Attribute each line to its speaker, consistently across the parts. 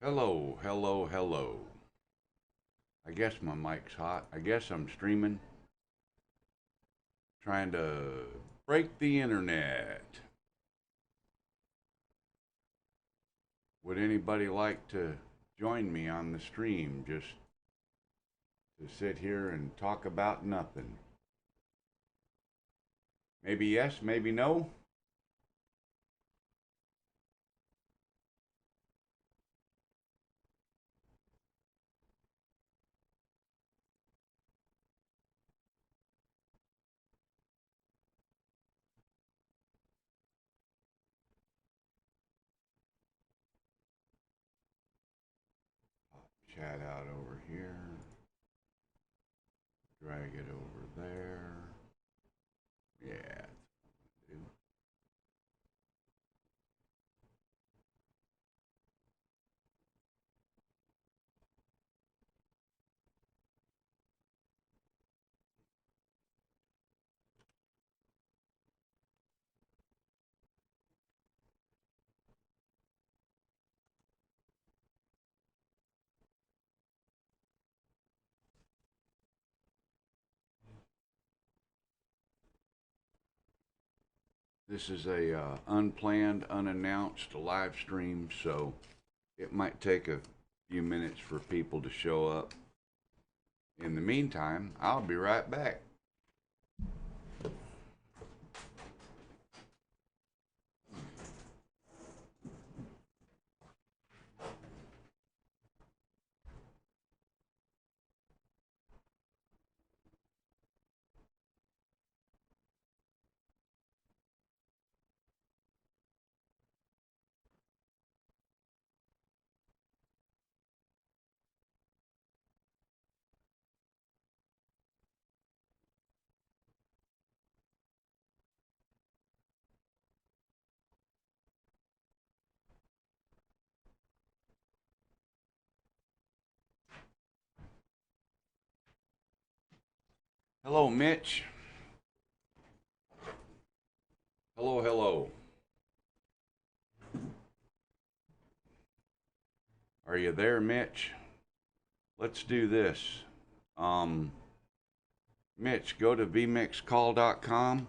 Speaker 1: Hello, hello, hello. I guess my mic's hot. I guess I'm streaming, trying to break the internet. Would anybody like to join me on the stream just to sit here and talk about nothing? Maybe yes, maybe no. Chat out over here, drag it over there. Yeah. 'This is a unplanned, unannounced live stream, so it might take a few minutes for people to show up. In the meantime, I'll be right back. 'Hello, Mitch. Hello, hello. Are you there, Mitch? Let's do this. Um, Mitch, go to vmixcall.com.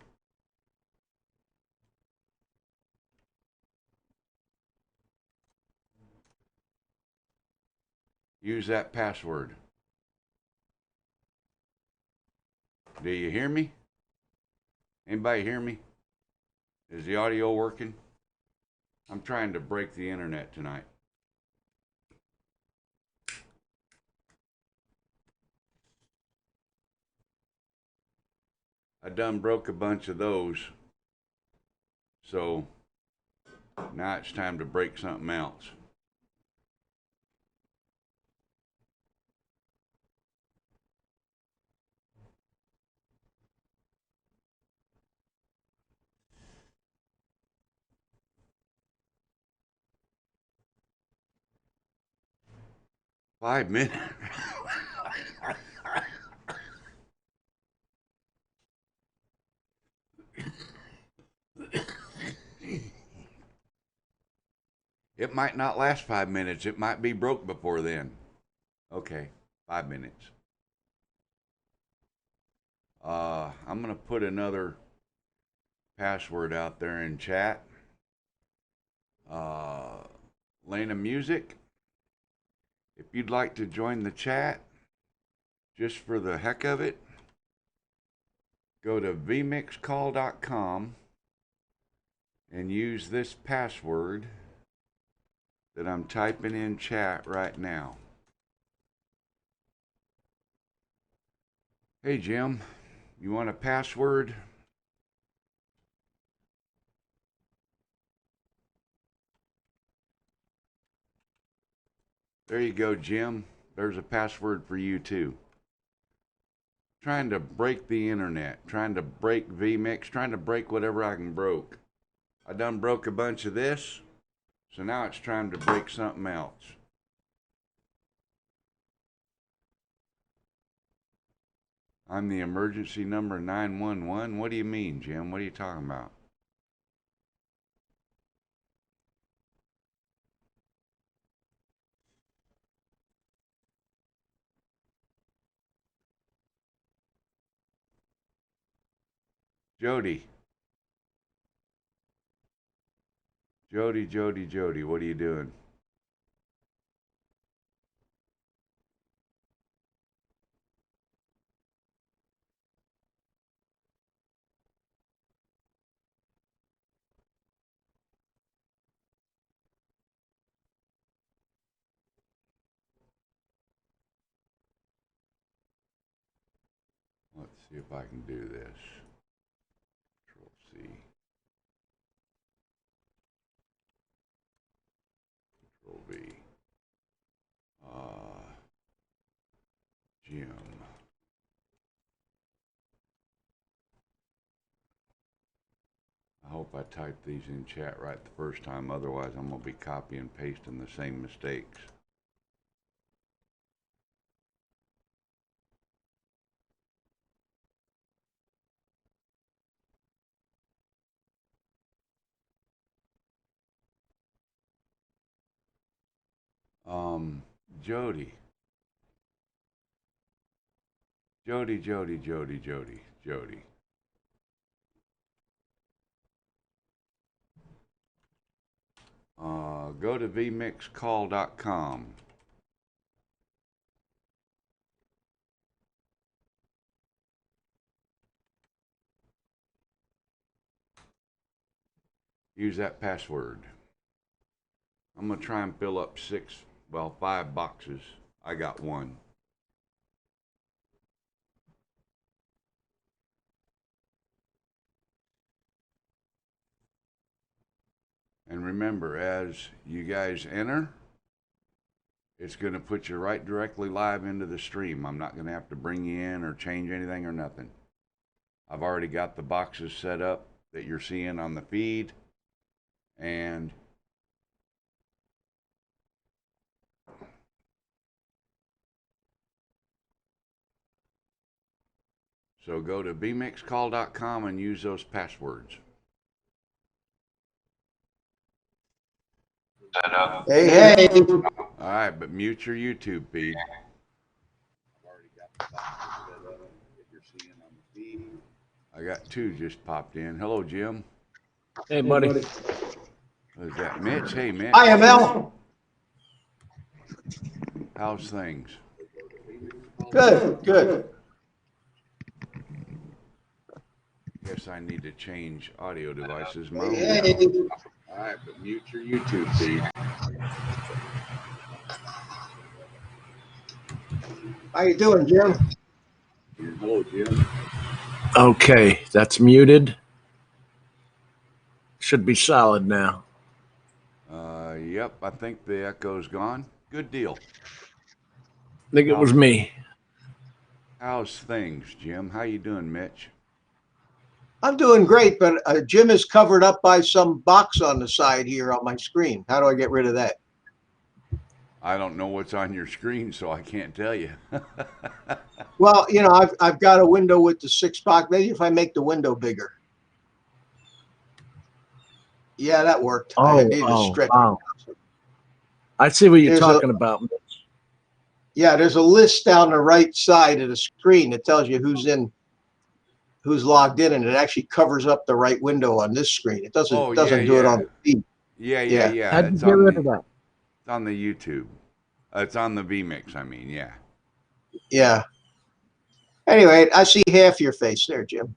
Speaker 1: Use that password. Do you hear me? Anybody hear me? Is the audio working? I'm trying to break the internet tonight. I done broke a bunch of those. So now it's time to break something else. $5 minutes. It might not last 5 minutes. It might be broke before then. Okay, 5 minutes. I'm going to put another password out there in chat. Lena Music, if you'd like to join the chat, just for the heck of it, go to vmixcall.com and use this password that I'm typing in chat right now. Hey, Jim, you want a password? There you go, Jim. There's a password for you, too. Trying to break the internet, trying to break vMix, trying to break whatever I can broke. I done broke a bunch of this, so now it's time to break something else. I'm the emergency number 911. What do you mean, Jim? What are you talking about? Jody. Jody, what are you doing? Let's see if I can do this. Control C. Control V. Jim. I hope I typed these in chat right the first time, otherwise I'm going to be copy and pasting the same mistakes. Jody. Go to vmixcall.com. Use that password. I'm going to try and fill up 5 boxes. I got one. And remember, as you guys enter, it's going to put you right directly live into the stream. I'm not going to have to bring you in or change anything or nothing. I've already got the boxes set up that you're seeing on the feed. And so go to vmixcall.com and use those passwords.
Speaker 2: Hey.
Speaker 1: All right, but mute your YouTube feed. I've already got the boxes set up that you're seeing on the feed. I got 2 just popped in. Hello, Jim.
Speaker 3: Hey, buddy.
Speaker 1: Is that Mitch? Hey, Mitch.
Speaker 2: Hi, Mel.
Speaker 1: How's things?
Speaker 2: Good.
Speaker 1: Guess I need to change audio devices.
Speaker 2: Hey.
Speaker 1: All right, but mute your YouTube feed.
Speaker 2: How you doing, Jim?
Speaker 1: Hello, Jim.
Speaker 3: Okay, that's muted. Should be solid now.
Speaker 1: Yep, I think the echo's gone. Good deal.
Speaker 3: I think it was me.
Speaker 1: How's things, Jim? How you doing, Mitch?
Speaker 2: I'm doing great, but Jim is covered up by some box on the side here on my screen. How do I get rid of that?
Speaker 1: I don't know what's on your screen, so I can't tell you.
Speaker 2: Well, you know, I've got a window with the 6 box. Maybe if I make the window bigger. Yeah, that worked. I need to stretch.
Speaker 3: Wow. I see what you're talking about.
Speaker 2: Yeah, there's a list down the right side of the screen that tells you who's logged in, and it actually covers up the right window on this screen. It doesn't do it on the feed.
Speaker 1: Yeah.
Speaker 3: How'd you get rid of that?
Speaker 1: It's on the YouTube. It's on the vMix, I mean, yeah.
Speaker 2: Yeah. Anyway, I see half your face there, Jim.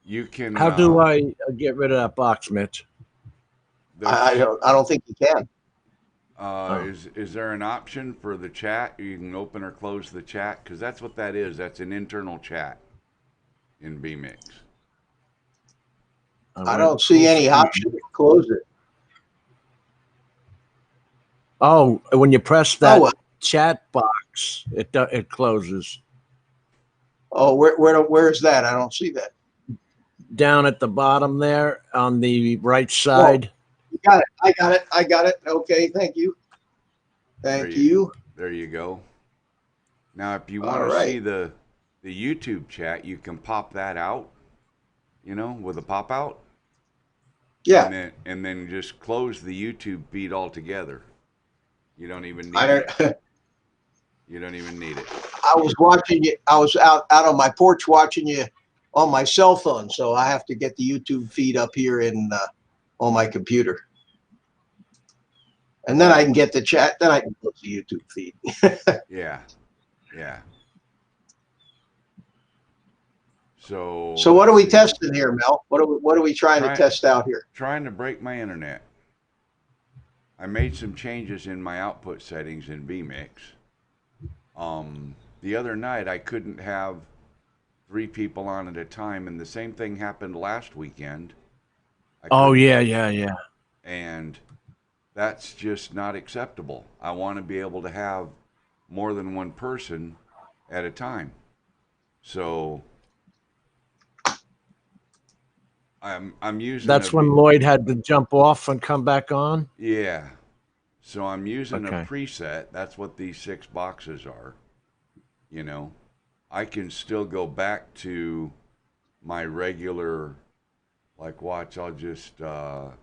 Speaker 1: You can.
Speaker 3: How do I get rid of that box, Mitch?
Speaker 2: I don't think you can.
Speaker 1: Is there an option for the chat? You can open or close the chat, because that's what that is. That's an internal chat in vMix.
Speaker 2: I don't see any option to close it.
Speaker 3: Oh, when you press that chat box, it closes.
Speaker 2: Oh, where's that? I don't see that.
Speaker 3: Down at the bottom there on the right side.
Speaker 2: You got it. I got it. Okay, thank you. Thank you.
Speaker 1: There you go. Now, if you want to see the YouTube chat, you can pop that out, with a pop out.
Speaker 2: Yeah.
Speaker 1: And then just close the YouTube feed altogether. You don't even need it. You don't even need it.
Speaker 2: I was watching you. I was out on my porch watching you on my cell phone, so I have to get the YouTube feed up here in on my computer. And then I can get the chat. Then I can post the YouTube feed.
Speaker 1: Yeah. Yeah. So
Speaker 2: what are we testing here, Mel? What are we trying to test out here?
Speaker 1: Trying to break my internet. I made some changes in my output settings in vMix. The other night I couldn't have 3 people on at a time, and the same thing happened last weekend.
Speaker 3: Oh yeah.
Speaker 1: And that's just not acceptable. I want to be able to have more than one person at a time. So I'm using.
Speaker 3: That's when Lloyd had to jump off and come back on.
Speaker 1: Yeah. So I'm using a
Speaker 3: Okay.
Speaker 1: preset. That's what these 6 boxes are. You know, I can still go back to my regular, like, watch, I'll just go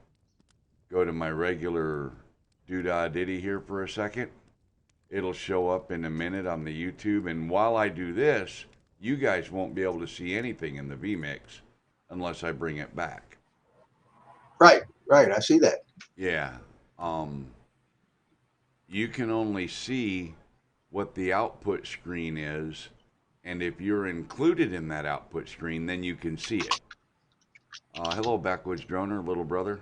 Speaker 1: to my regular doodah ditty here for a second. It'll show up in a minute on the YouTube. And while I do this, you guys won't be able to see anything in the vMix unless I bring it back.
Speaker 2: Right. I see that.
Speaker 1: Yeah. You can only see what the output screen is, and if you're included in that output screen, then you can see it. Hello, Backwoods Droner, little brother.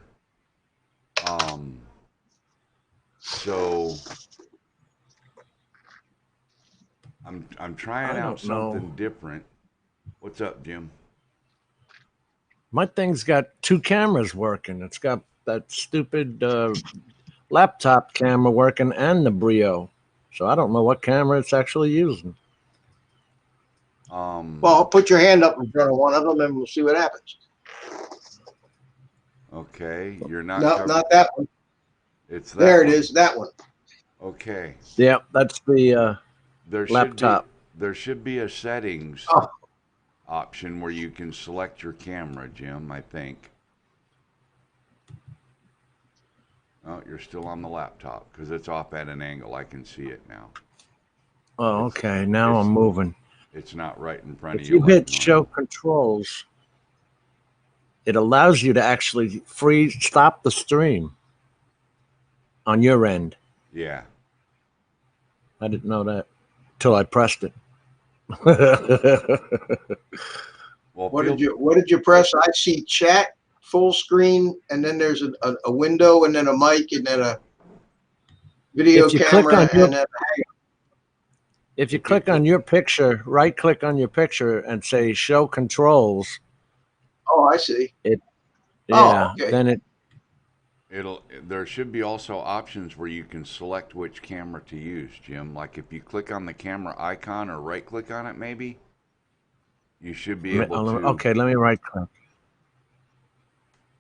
Speaker 1: So I'm trying out something different. What's up, Jim?
Speaker 3: My thing's got 2 cameras working. It's got that stupid laptop camera working and the Brio. So I don't know what camera it's actually using.
Speaker 2: Well, put your hand up in front of one of them and we'll see what happens.
Speaker 1: Okay, you're not.
Speaker 2: No, not that one.
Speaker 1: It's that
Speaker 2: there.
Speaker 1: One.
Speaker 2: It is, that one.
Speaker 1: Okay.
Speaker 3: Yeah, that's the laptop.
Speaker 1: There should be a settings option where you can select your camera, Jim, I think. Oh, you're still on the laptop because it's off at an angle. I can see it now.
Speaker 3: Oh, okay. Now I'm moving.
Speaker 1: It's not right in front of
Speaker 3: if
Speaker 1: you.
Speaker 3: If you hit show controls, it allows you to actually stop the stream on your end.
Speaker 1: Yeah.
Speaker 3: I didn't know that until I pressed it.
Speaker 1: Well,
Speaker 2: what did you press? I see chat, full screen, and then there's a window, and then a mic, and then a video camera, and then
Speaker 3: if you click on your picture, right click on your picture and say show controls.
Speaker 2: Oh, I see.
Speaker 3: Okay. Then
Speaker 1: there should be also options where you can select which camera to use, Jim. Like if you click on the camera icon or right click on it, maybe you should be able to.
Speaker 3: Okay, let me right click.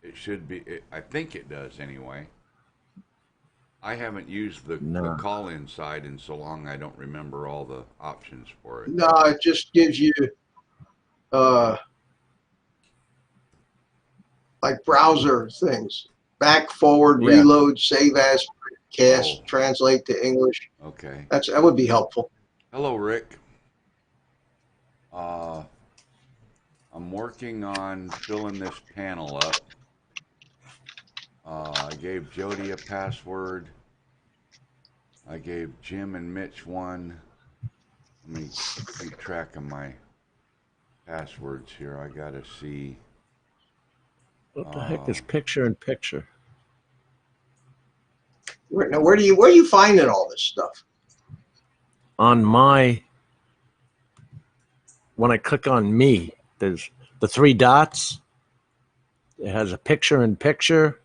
Speaker 1: It should be. I think it does anyway. I haven't used the call-in side in so long, I don't remember all the options for it.
Speaker 2: No, it just gives you like browser things. Back, forward, reload, save as, cast, translate to English.
Speaker 1: Okay.
Speaker 2: That would be helpful.
Speaker 1: Hello, Rick. I'm working on filling this panel up. I gave Jody a password. I gave Jim and Mitch one. Let me keep track of my passwords here. I gotta see.
Speaker 3: What the heck is picture in picture?
Speaker 2: Where are you finding all this stuff?
Speaker 3: On when I click on me, there's the 3 dots. It has a picture in picture.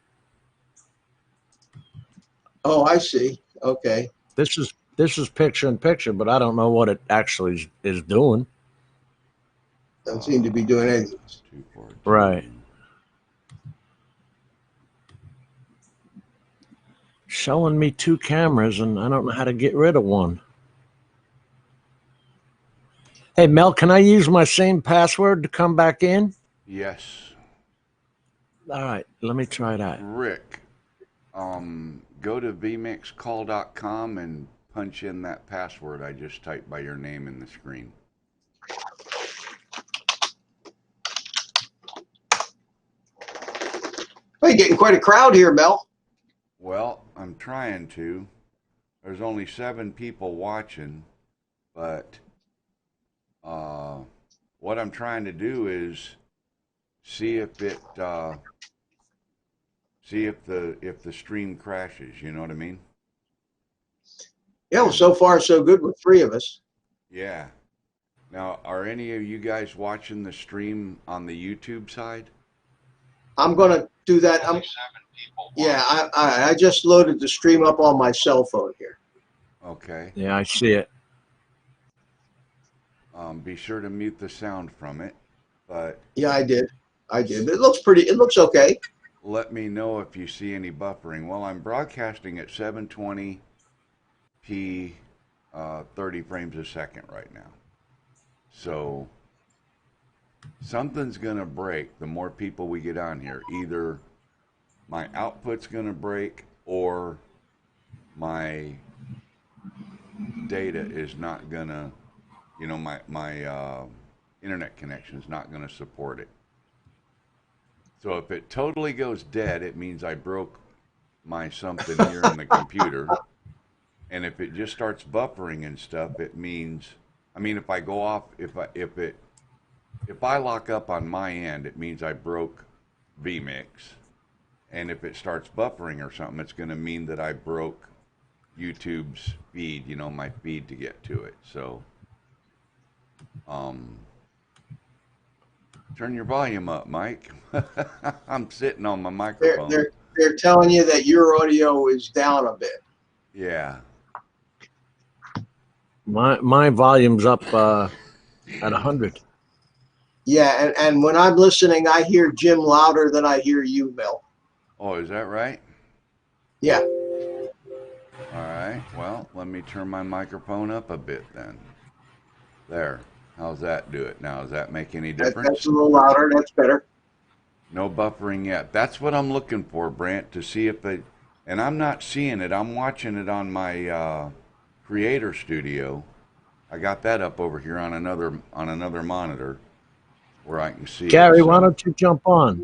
Speaker 2: Oh, I see. Okay.
Speaker 3: This is picture in picture, but I don't know what it actually is doing.
Speaker 2: Doesn't seem to be doing anything.
Speaker 3: Right. Showing me 2 cameras, and I don't know how to get rid of one. Hey, Mel, can I use my same password to come back in?
Speaker 1: Yes.
Speaker 3: All right, let me try that.
Speaker 1: Rick, go to vmixcall.com and punch in that password I just typed by your name in the screen.
Speaker 2: Well, you're getting quite a crowd here, Mel.
Speaker 1: Well, I'm trying to. There's only 7 people watching, but what I'm trying to do is see if it see if the stream crashes. You know what I mean?
Speaker 2: Yeah, well, so far so good with 3 of us.
Speaker 1: Yeah. Now, are any of you guys watching the stream on the YouTube side?
Speaker 2: I'm gonna do that. Yeah, I just loaded the stream up on my cell phone here.
Speaker 1: Okay.
Speaker 3: Yeah, I see it.
Speaker 1: Be sure to mute the sound from it, but
Speaker 2: Yeah, I did. It looks pretty. It looks okay.
Speaker 1: let me know if you see any buffering. Well, I'm broadcasting at 720p, 30 frames a second right now. So something's going to break the more people we get on here. Either my output's going to break or my data is not going to, my internet connection is not going to support it. So if it totally goes dead, it means I broke my something here in the computer. And if it just starts buffering and stuff, it means, if I go off, if I lock up on my end, it means I broke vMix. And if it starts buffering or something, it's going to mean that I broke YouTube's feed, my feed to get to it. So, turn your volume up, Mike. I'm sitting on my microphone.
Speaker 2: They're telling you that your audio is down a bit.
Speaker 1: Yeah.
Speaker 3: My volume's up at 100.
Speaker 2: Yeah, and when I'm listening, I hear Jim louder than I hear you, Mel.
Speaker 1: Oh, is that right?
Speaker 2: Yeah.
Speaker 1: All right. Well, let me turn my microphone up a bit then. There. How's that do it now? Does that make any difference?
Speaker 2: That's a little louder. That's better.
Speaker 1: No buffering yet. That's what I'm looking for, Brant, to see if they... And I'm not seeing it. I'm watching it on my Creator Studio. I got that up over here on another monitor where I can see
Speaker 3: Gary,
Speaker 1: it. So,
Speaker 3: why don't you jump on?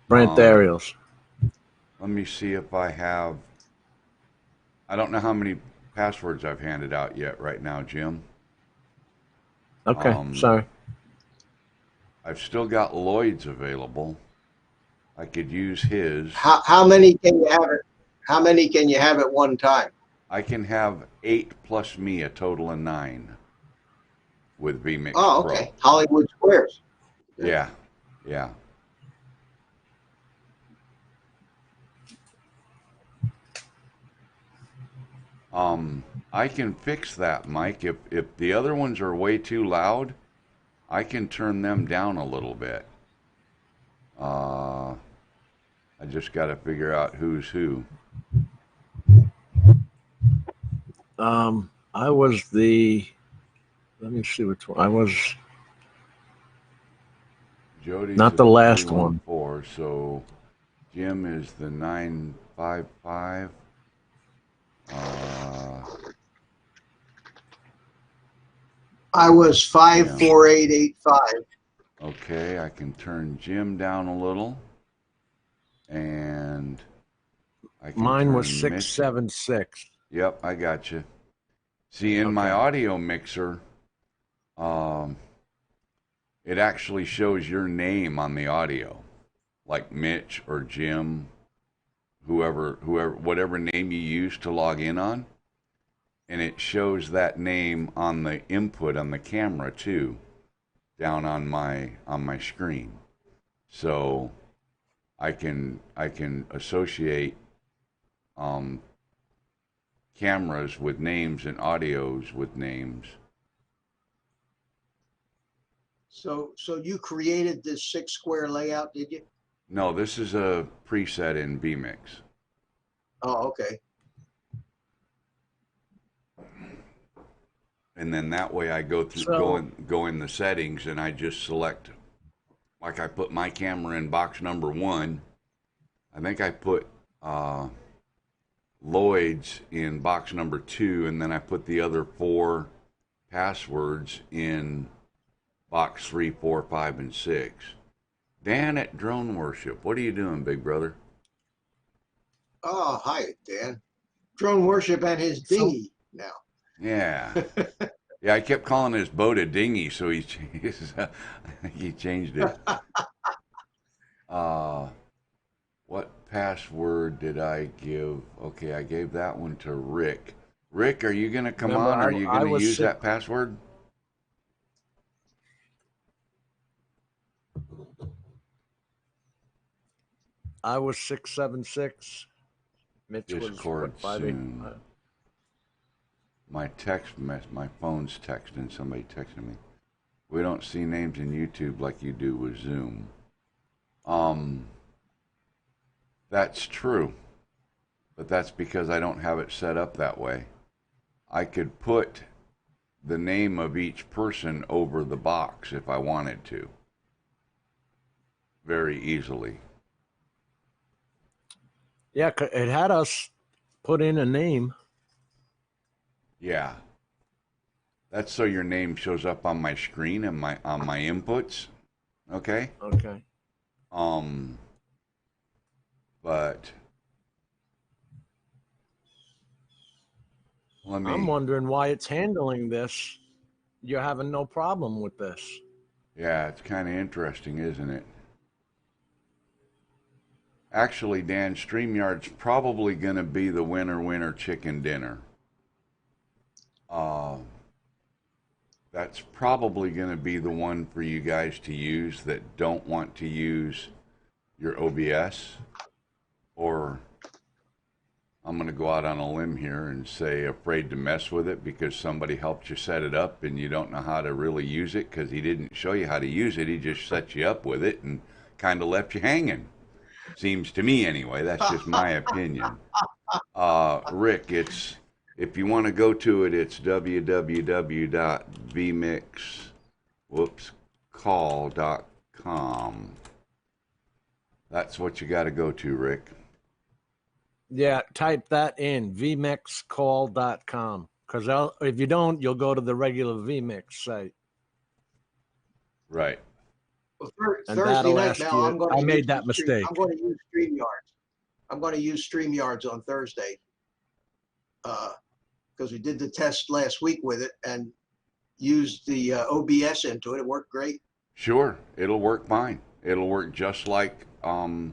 Speaker 3: Brent Ariels.
Speaker 1: Let me see if I have... I don't know how many passwords I've handed out yet right now, Jim.
Speaker 3: Okay, sorry.
Speaker 1: I've still got Lloyd's available. I could use his.
Speaker 2: How many can you have? How many can you have at one time?
Speaker 1: I can have 8 plus me, a total of 9 with vMix
Speaker 2: Oh,
Speaker 1: Pro.
Speaker 2: okay. Hollywood Squares.
Speaker 1: Yeah. I can fix that, Mike. If the other ones are way too loud, I can turn them down a little bit. I just got to figure out who's who.
Speaker 3: I was the... Let me see which one. I was...
Speaker 1: Jody's
Speaker 3: not the last one.
Speaker 1: 314, so Jim is the 955.
Speaker 2: I was 54885.
Speaker 1: Okay, I can turn Jim down a little, and I can
Speaker 3: mine was
Speaker 1: turn
Speaker 3: 676.
Speaker 1: Yep, I got you. See, in my audio mixer, it actually shows your name on the audio, like Mitch or Jim, whoever, whatever name you use to log in on, and it shows that name on the input on the camera too, down on my screen. So I can associate cameras with names and audios with names.
Speaker 2: So you created this 6-square layout, did you?
Speaker 1: No, this is a preset in vMix.
Speaker 2: Oh, okay.
Speaker 1: And then that way I go through, go in the settings, and I just select, like I put my camera in box number 1. I think I put Lloyd's in box number 2, and then I put the other 4 passwords in box 3, 4, 5, and 6. Dan at Drone Worship. What are you doing, big brother?
Speaker 2: Oh, hi, Dan. Drone Worship and his dinghy now.
Speaker 1: Yeah. Yeah, I kept calling his boat a dinghy, so he he changed it. What password did I give? Okay, I gave that one to Rick. Rick, are you gonna come
Speaker 3: Remember,
Speaker 1: on? Or are you
Speaker 3: I
Speaker 1: gonna
Speaker 3: was
Speaker 1: use
Speaker 3: sick.
Speaker 1: that password?
Speaker 3: I was 676. Mitch was
Speaker 1: Discord
Speaker 3: what, 58?
Speaker 1: soon. My my phone's texting. Somebody texting me. We don't see names in YouTube like you do with Zoom. That's true, but that's because I don't have it set up that way. I could put the name of each person over the box if I wanted to, very easily.
Speaker 3: Yeah, it had us put in a name.
Speaker 1: Yeah. That's so your name shows up on my screen and on my inputs. Okay?
Speaker 3: Okay.
Speaker 1: But
Speaker 3: I'm wondering why it's handling this. You're having no problem with this.
Speaker 1: Yeah, it's kind of interesting, isn't it? Actually, Dan, StreamYard's probably going to be the winner chicken dinner. That's probably going to be the one for you guys to use that don't want to use your OBS. Or I'm going to go out on a limb here and say afraid to mess with it because somebody helped you set it up and you don't know how to really use it because he didn't show you how to use it. He just set you up with it and kind of left you hanging. Seems to me anyway. That's just my opinion. Rick, if you want to go to it, it's www.vmixcall.com. That's what you got to go to, Rick.
Speaker 3: Yeah, type that in, vmixcall.com. Because if you don't, you'll go to the regular vMix site.
Speaker 1: Right.
Speaker 2: Well,
Speaker 3: And
Speaker 2: Thursday
Speaker 3: that'll
Speaker 2: night
Speaker 3: ask
Speaker 2: now,
Speaker 3: you. I made that mistake.
Speaker 2: I'm going to use StreamYards. I'm going to use StreamYards on Thursday because we did the test last week with it and used the OBS into it. It worked great.
Speaker 1: Sure, it'll work fine. It'll work just like Hangouts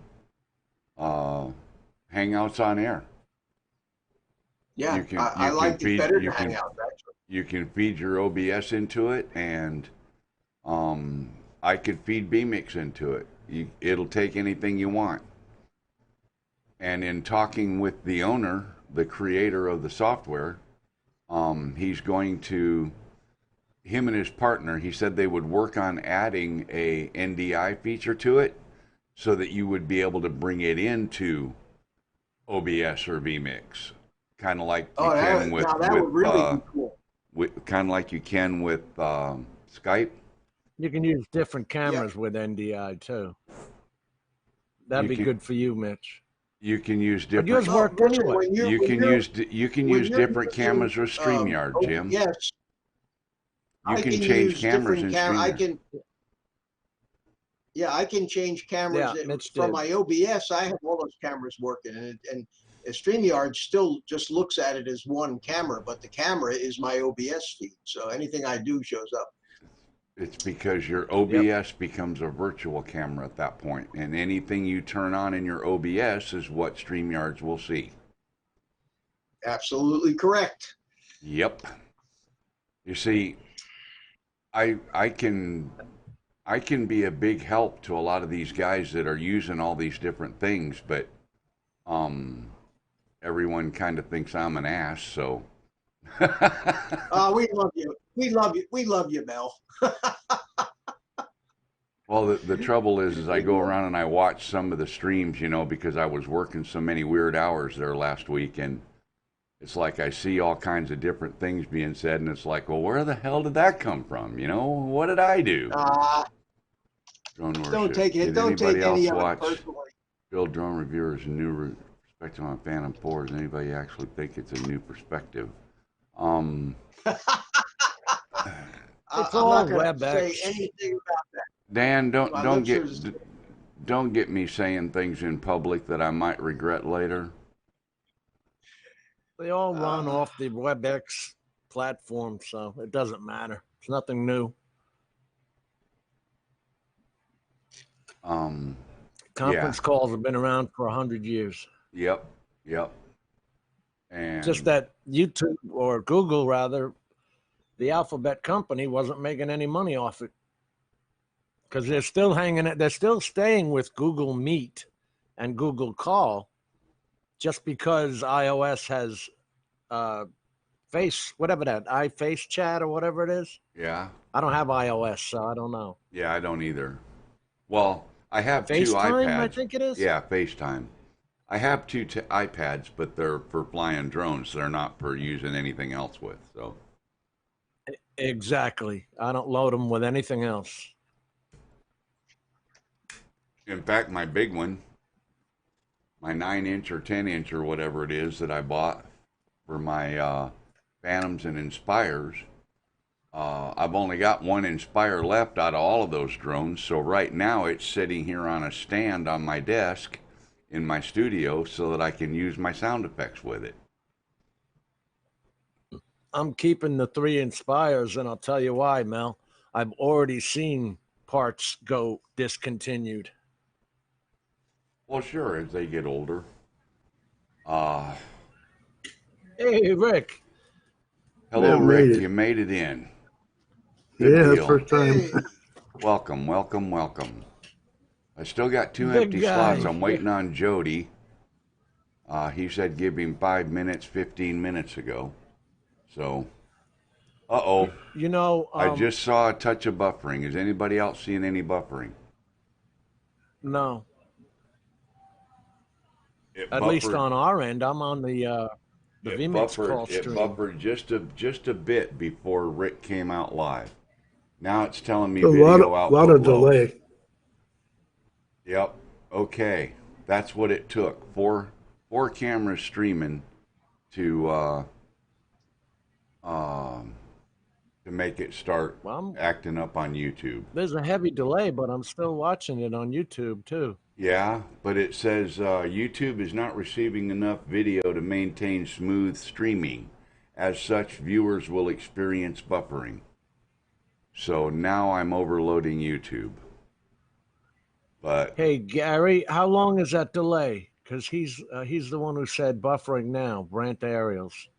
Speaker 1: on Air.
Speaker 2: Yeah, I like it better than Hangouts, actually.
Speaker 1: You can feed your OBS into it, and I could feed vMix into it. It'll take anything you want. And in talking with the owner, the creator of the software, he's going to, him and his partner, he said they would work on adding a NDI feature to it so that you would be able to bring it into OBS or vMix, kind of like you can with
Speaker 2: really be cool.
Speaker 1: Kind of like you can with Skype.
Speaker 3: You can use different cameras with NDI too. That'd be good for you, Mitch.
Speaker 1: You can use different.
Speaker 3: But yours worked anyway.
Speaker 1: You can use different cameras with StreamYard, Jim.
Speaker 2: Yes.
Speaker 1: You can change cameras in StreamYard.
Speaker 2: I can change cameras from my OBS. I have all those cameras working, and StreamYard still just looks at it as one camera, but the camera is my OBS feed. So anything I do shows up.
Speaker 1: It's because your OBS becomes a virtual camera at that point, and anything you turn on in your OBS is what StreamYards will see.
Speaker 2: Absolutely correct.
Speaker 1: Yep. You see, I can be a big help to a lot of these guys that are using all these different things, but everyone kind of thinks I'm an ass, so.
Speaker 2: We love you. We love you. We love you, Mel.
Speaker 1: Well, the trouble is I go around and I watch some of the streams, because I was working so many weird hours there last week, and it's like I see all kinds of different things being said, and it's like, well, where the hell did that come from? What did I do? Drone Worship.
Speaker 2: Don't take it. Don't take any of it personally.
Speaker 1: Build drone reviewers, new perspective on Phantom 4. Does anybody actually think it's a new perspective?
Speaker 3: It's
Speaker 2: I'm
Speaker 3: all
Speaker 2: not going to say
Speaker 3: WebEx.
Speaker 2: anything about that.
Speaker 1: Dan, don't don't get me saying things in public that I might regret later.
Speaker 3: They all run off the WebEx platform, so it doesn't matter. It's nothing new. Conference calls have been around for 100 years.
Speaker 1: Yep. And
Speaker 3: just that YouTube, or Google rather, the Alphabet company wasn't making any money off it, because they're still they're still staying with Google Meet and Google Call, just because iOS has iFace chat or whatever it is.
Speaker 1: Yeah.
Speaker 3: I don't have iOS, so I don't know.
Speaker 1: Yeah, I don't either. Well, I have
Speaker 3: FaceTime,
Speaker 1: two iPads.
Speaker 3: I think it is.
Speaker 1: Yeah, FaceTime. I have two iPads, but they're for flying drones. They're not for using anything else with. So.
Speaker 3: Exactly. I don't load them with anything else.
Speaker 1: In fact, my big one, my 9-inch or 10-inch or whatever it is that I bought for my Phantoms and Inspires, I've only got one Inspire left out of all of those drones. So right now it's sitting here on a stand on my desk in my studio so that I can use my sound effects with it.
Speaker 3: I'm keeping the 3 Inspires, and I'll tell you why, Mel. I've already seen parts go discontinued.
Speaker 1: Well, sure, as they get older.
Speaker 3: Hey, Rick.
Speaker 1: Hello, Rick. You made it in.
Speaker 4: Good deal. First time.
Speaker 2: Hey.
Speaker 1: Welcome. I still got 2 empty slots. I'm waiting on Jody. He said give him 5 minutes 15 minutes ago. So,
Speaker 3: You know,
Speaker 1: I just saw a touch of buffering. Is anybody else seeing any buffering?
Speaker 3: No. At least on our end. I'm on the vMix call stream.
Speaker 1: It buffered just a bit before Rick came out live. Now it's telling me
Speaker 4: a
Speaker 1: video
Speaker 4: lot
Speaker 1: output
Speaker 4: of
Speaker 1: low.
Speaker 4: delay.
Speaker 1: Yep. Okay. That's what it took. Four cameras streaming to make it start acting up on YouTube.
Speaker 3: There's a heavy delay, but I'm still watching it on YouTube too.
Speaker 1: Yeah, but it says YouTube is not receiving enough video to maintain smooth streaming. As such, viewers will experience buffering. So now I'm overloading YouTube. But
Speaker 3: hey, Gary, how long is that delay? Because he's the one who said buffering now. Brant Aerials.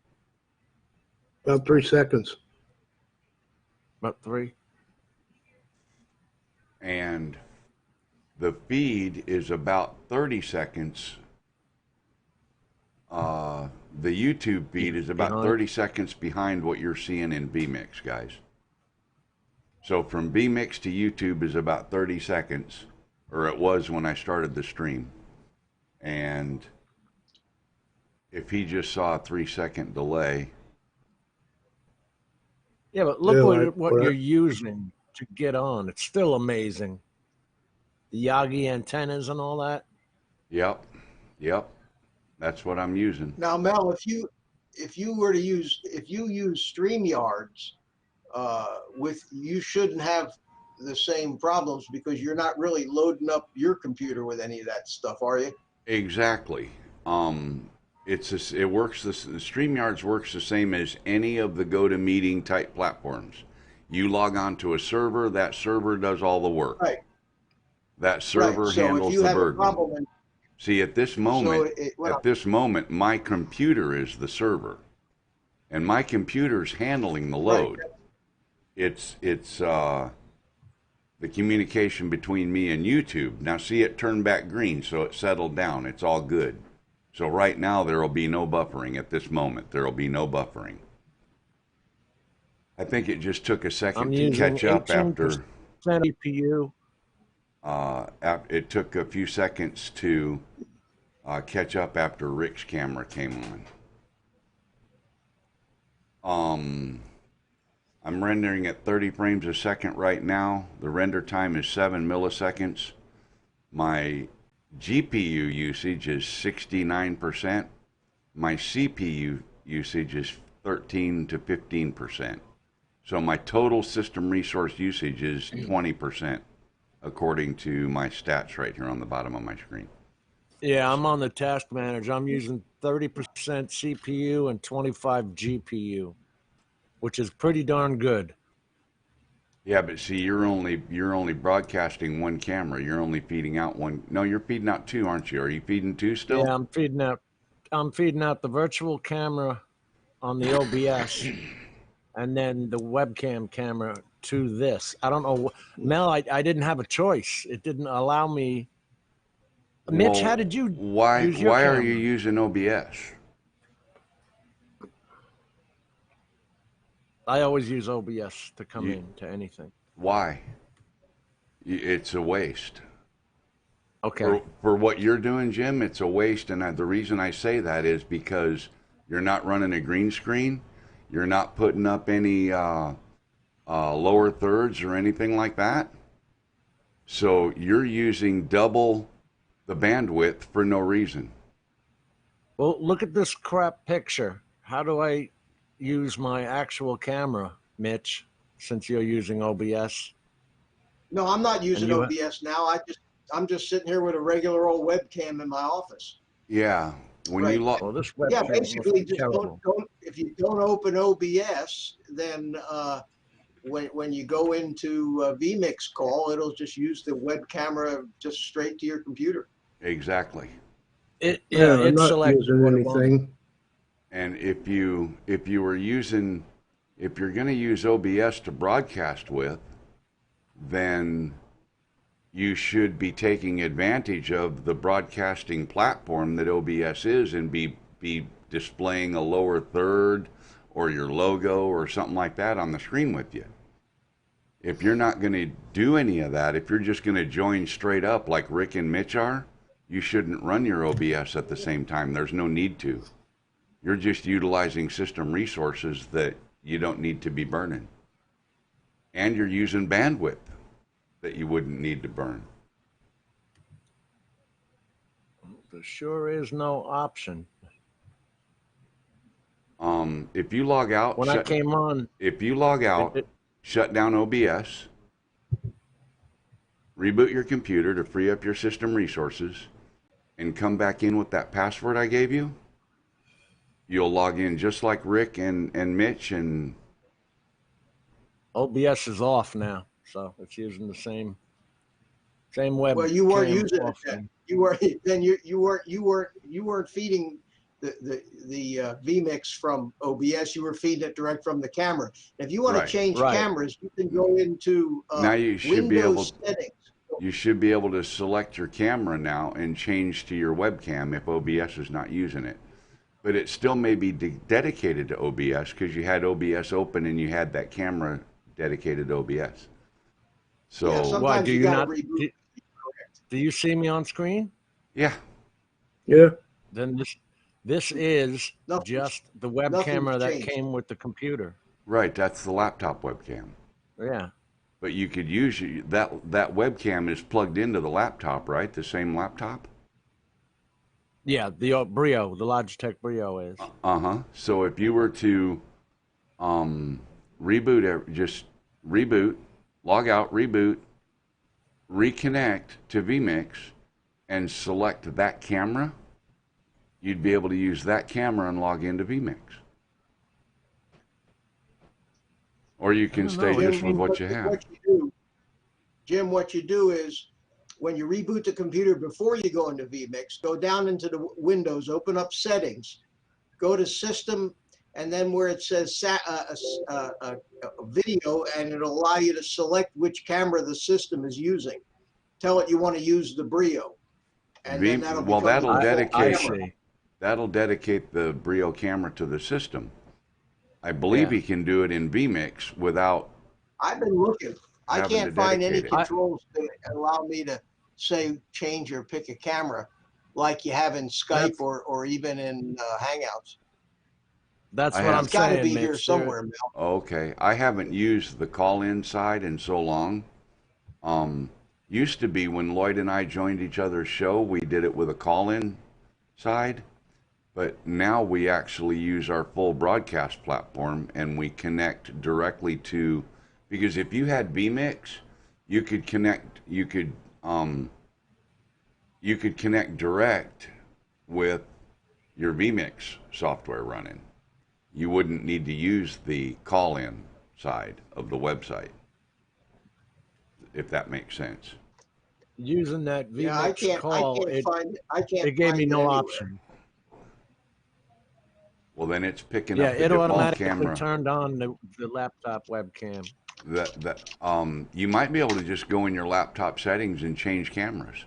Speaker 4: About 3 seconds.
Speaker 3: About 3.
Speaker 1: And the feed is about 30 seconds. The YouTube feed is about 30 seconds behind what you're seeing in vMix, guys. So from vMix to YouTube is about 30 seconds, or it was when I started the stream. And if he just saw a 3-second delay.
Speaker 3: Yeah, but look what you're using to get on. It's still amazing. The Yagi antennas and all that.
Speaker 1: Yep. That's what I'm using.
Speaker 2: Now, Mel, if you use StreamYards, you shouldn't have the same problems because you're not really loading up your computer with any of that stuff, are you?
Speaker 1: Exactly. It works. The StreamYards works the same as any of the GoToMeeting type platforms. You log on to a server, that server does all the work.
Speaker 2: Right.
Speaker 1: That server handles the burden. See, at this moment, my computer is the server, and my computer's handling the load. Right. It's the communication between me and YouTube. Now, see, it turned back green, so it settled down. It's all good. So right now, there will be no buffering at this moment. There will be no buffering. I think it just took a second to catch up after.
Speaker 3: CPU.
Speaker 1: It took a few seconds to catch up after Rick's camera came on. I'm rendering at 30 frames a second right now. The render time is 7 milliseconds. My GPU usage is 69%. My CPU usage is 13 to 15%. So my total system resource usage is 20% according to my stats right here on the bottom of my screen.
Speaker 3: Yeah, I'm on the task manager. I'm using 30% CPU and 25 GPU, which is pretty darn good.
Speaker 1: Yeah, but see, you're only broadcasting one camera. You're only feeding out one. No, you're feeding out two, aren't you? Are you feeding two still?
Speaker 3: Yeah, I'm feeding out the virtual camera on the OBS and then the webcam camera to this. I don't know, Mel. I didn't have a choice. It didn't allow me. Mitch,
Speaker 1: Well,
Speaker 3: how did you
Speaker 1: why
Speaker 3: use your
Speaker 1: why
Speaker 3: camera?
Speaker 1: are you using OBS?
Speaker 3: I always use OBS to come into anything.
Speaker 1: Why? It's a waste.
Speaker 3: Okay.
Speaker 1: For what you're doing, Jim, it's a waste. And the reason I say that is because you're not running a green screen. You're not putting up any lower thirds or anything like that. So you're using double the bandwidth for no reason.
Speaker 3: Well, look at this crap picture. How do I use my actual camera, Mitch, since you're using OBS?
Speaker 2: No, I'm not using OBS now. I'm just sitting here with a regular old webcam in my office.
Speaker 1: Yeah. When you
Speaker 3: well, this webcam
Speaker 2: basically just
Speaker 3: terrible.
Speaker 2: don't if you don't open OBS, then when you go into a vMix call, it'll just use the web camera just straight to your computer.
Speaker 1: Exactly.
Speaker 3: It
Speaker 4: I'm not
Speaker 3: selects
Speaker 4: using anything.
Speaker 1: And if you're going to use OBS to broadcast with, then you should be taking advantage of the broadcasting platform that OBS is and be displaying a lower third or your logo or something like that on the screen with you. If you're not going to do any of that, if you're just going to join straight up like Rick and Mitch are, you shouldn't run your OBS at the same time. There's no need to. You're just utilizing system resources that you don't need to be burning. And you're using bandwidth that you wouldn't need to burn.
Speaker 3: There sure is no option.
Speaker 1: If you log out, shut down OBS, reboot your computer to free up your system resources, and come back in with that password I gave you, you'll log in just like Rick and Mitch, and
Speaker 3: OBS is off now, so it's using the same web.
Speaker 2: Well, you weren't using it then. You weren't feeding the vMix from OBS. You were feeding it direct from the camera. If you want to change cameras, you can go into
Speaker 1: now you should
Speaker 2: Windows settings.
Speaker 1: You should be able to select your camera now and change to your webcam if OBS is not using it. But it still may be dedicated to OBS because you had OBS open and you had that camera dedicated to OBS. So
Speaker 2: yeah, sometimes you got to reboot.
Speaker 3: Do you see me on screen?
Speaker 1: Yeah.
Speaker 4: Yeah.
Speaker 3: Then this is just the web camera that came with the computer.
Speaker 1: Right, that's the laptop webcam.
Speaker 3: Yeah.
Speaker 1: But you could use that webcam is plugged into the laptop, right? The same laptop?
Speaker 3: Yeah, the Brio, the Logitech Brio is.
Speaker 1: So if you were to just reboot, log out, reboot, reconnect to vMix, and select that camera, you'd be able to use that camera and log into vMix. Or you can stay just with what you have.
Speaker 2: Jim, what you do is when you reboot the computer before you go into vMix, go down into the Windows, open up settings, go to system, and then where it says video, and it'll allow you to select which camera the system is using. Tell it you want to use the Brio. And then
Speaker 1: that'll dedicate the Brio camera to the system. I believe he can do it in vMix without.
Speaker 2: I've been looking. I can't find any controls that allow me to say change or pick a camera like you have in Skype or even in Hangouts.
Speaker 3: That's what I'm saying.
Speaker 2: It's got to be here somewhere, Mel.
Speaker 1: Okay, I haven't used the call-in side in so long. Used to be when Lloyd and I joined each other's show, we did it with a call-in side. But now we actually use our full broadcast platform and we connect directly to, because if you had vMix, you could connect. You could connect direct with your vMix software running. You wouldn't need to use the call-in side of the website, if that makes sense.
Speaker 3: Using that
Speaker 2: Yeah, I
Speaker 3: vMix call,
Speaker 2: can't
Speaker 3: gave me
Speaker 2: find it
Speaker 3: no
Speaker 2: anywhere.
Speaker 3: option.
Speaker 1: Well, then it's picking
Speaker 3: Yeah,
Speaker 1: up the
Speaker 3: it
Speaker 1: default
Speaker 3: automatically
Speaker 1: camera.
Speaker 3: turned on the laptop webcam.
Speaker 1: You might be able to just go in your laptop settings and change cameras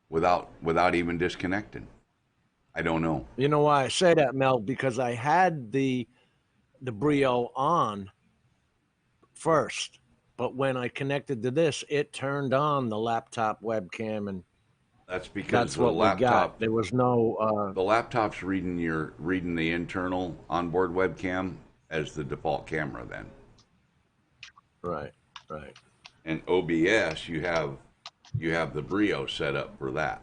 Speaker 1: without even disconnecting. I don't know.
Speaker 3: You know why I say that, Mel? Because I had the Brio on first, but when I connected to this, it turned on the laptop webcam, and
Speaker 1: That's because
Speaker 3: that's
Speaker 1: the
Speaker 3: what we
Speaker 1: laptop
Speaker 3: got. There was no.
Speaker 1: the laptop's reading the internal onboard webcam as the default camera then.
Speaker 3: Right.
Speaker 1: And OBS, you have the Brio set up for that.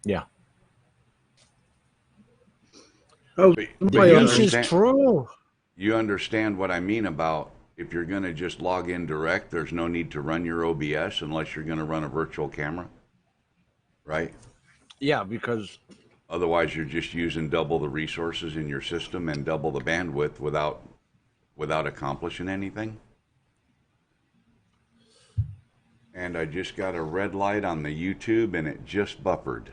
Speaker 3: Yeah.
Speaker 4: Oh,
Speaker 1: But
Speaker 3: The
Speaker 1: you
Speaker 3: use is
Speaker 1: understand,
Speaker 3: true.
Speaker 1: you understand what I mean about if you're going to just log in direct, there's no need to run your OBS unless you're going to run a virtual camera, right?
Speaker 3: Yeah, because
Speaker 1: Otherwise, you're just using double the resources in your system and double the bandwidth without accomplishing anything. And I just got a red light on the YouTube and it just buffered.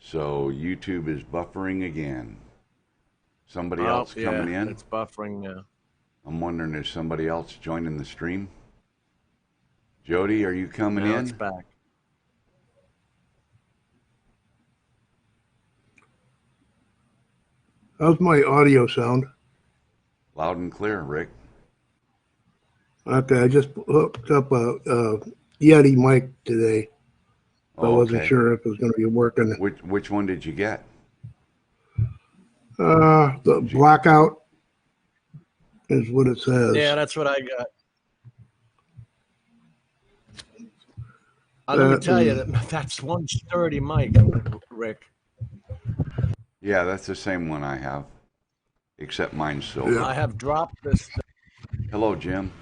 Speaker 1: So YouTube is buffering again. Somebody else coming in?
Speaker 3: It's buffering now.
Speaker 1: I'm wondering if somebody else joining the stream. Jody, are you coming
Speaker 3: Now
Speaker 1: in?
Speaker 3: it's back.
Speaker 4: how's my audio sound?
Speaker 1: Loud and clear, Rick.
Speaker 4: Okay, I just hooked up a Yeti mic today. So I wasn't sure if it was going to be working.
Speaker 1: Which one did you get?
Speaker 4: The blackout is what it says.
Speaker 3: Yeah, that's what I got. Let me tell you, that's one sturdy mic, Rick.
Speaker 1: Yeah, that's the same one I have, except mine's silver.
Speaker 3: I have dropped this.
Speaker 1: Hello, Jim.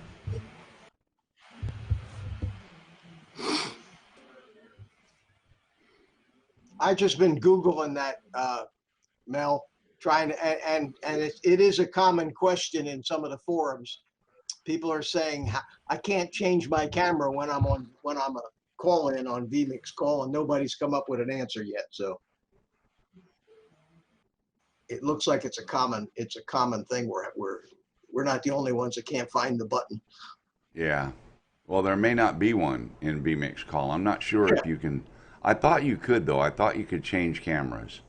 Speaker 2: I've just been Googling that, Mel, trying to, and it is a common question in some of the forums. People are saying, I can't change my camera when I'm a call-in on vMix call, and nobody's come up with an answer yet. So it looks like it's a common thing. We're not the only ones that can't find the button.
Speaker 1: Yeah. Well, there may not be one in vMix call. I'm not sure if you can. I thought you could, though. I thought you could change cameras.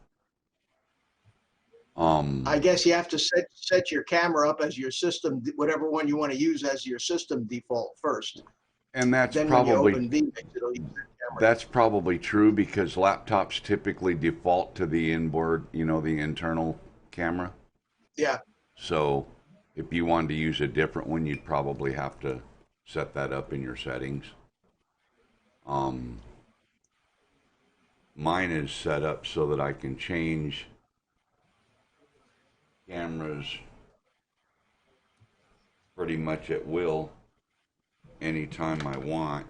Speaker 2: I guess you have to set your camera up as your system, whatever one you want to use as your system default first.
Speaker 1: And that's
Speaker 2: then
Speaker 1: probably
Speaker 2: when you open vMix, it'll use that camera.
Speaker 1: That's probably true because laptops typically default to the inboard, the internal camera.
Speaker 2: Yeah.
Speaker 1: So if you wanted to use a different one, you'd probably have to set that up in your settings. Mine is set up so that I can change cameras pretty much at will anytime I want.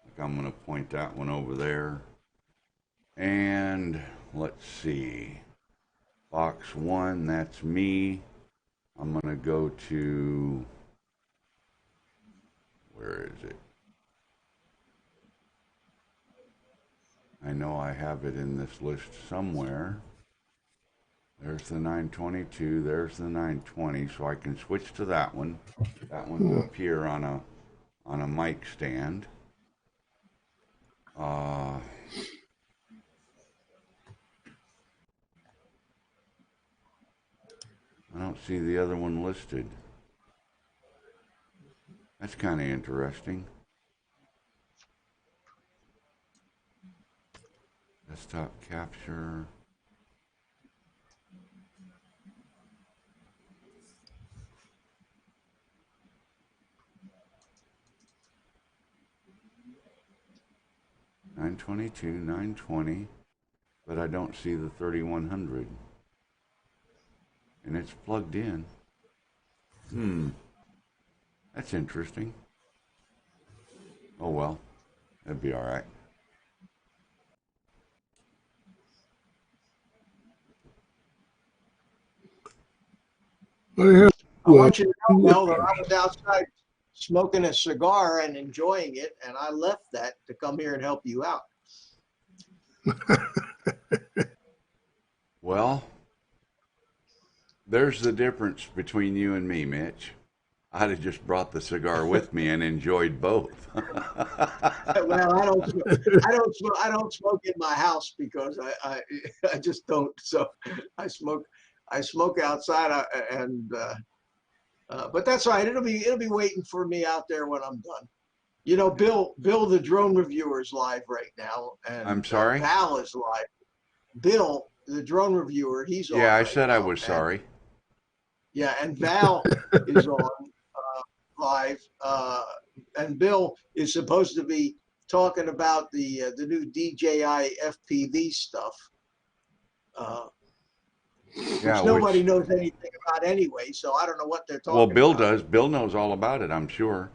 Speaker 1: Like I'm going to point that one over there. And let's see. Box 1, that's me. I'm going to go to, where is it? I know I have it in this list somewhere. There's the 922, there's the 920, so I can switch to that one. That one will appear on a mic stand. I don't see the other one listed. That's kind of interesting. Desktop capture. $922, 920, but I don't see the 3100. And it's plugged in. That's interesting. Oh, well, that'd be all right.
Speaker 2: I want you to know, Mel, that I was outside smoking a cigar and enjoying it, and I left that to come here and help you out.
Speaker 1: Well, there's the difference between you and me, Mitch. I'd have just brought the cigar with me and enjoyed both.
Speaker 2: Well, I don't smoke in my house because I just don't. So I smoke outside, but that's all right. It'll be waiting for me out there when I'm done. You know, Bill, the drone reviewer is live right now, and
Speaker 1: I'm sorry?
Speaker 2: Val is live. Bill, the drone reviewer, he's on.
Speaker 1: Yeah, I
Speaker 2: right
Speaker 1: said
Speaker 2: now,
Speaker 1: I was sorry.
Speaker 2: Yeah, and Val is on live, and Bill is supposed to be talking about the new DJI FPV stuff,
Speaker 1: Yeah,
Speaker 2: which nobody knows anything about anyway. So I don't know what they're talking
Speaker 1: well, Bill
Speaker 2: about.
Speaker 1: does. Bill knows all about it, I'm sure.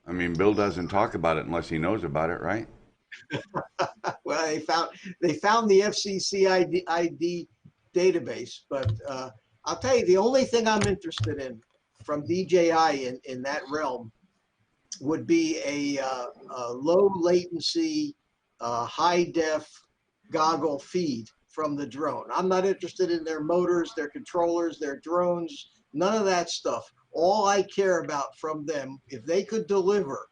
Speaker 1: I mean, Bill doesn't talk about it unless he knows about it, right?
Speaker 2: Well, they found the FCC ID database, but I'll tell you, the only thing I'm interested in from DJI in that realm would be a low latency, high def goggle feed from the drone. I'm not interested in their motors, their controllers, their drones, none of that stuff. All I care about from them, if they could deliver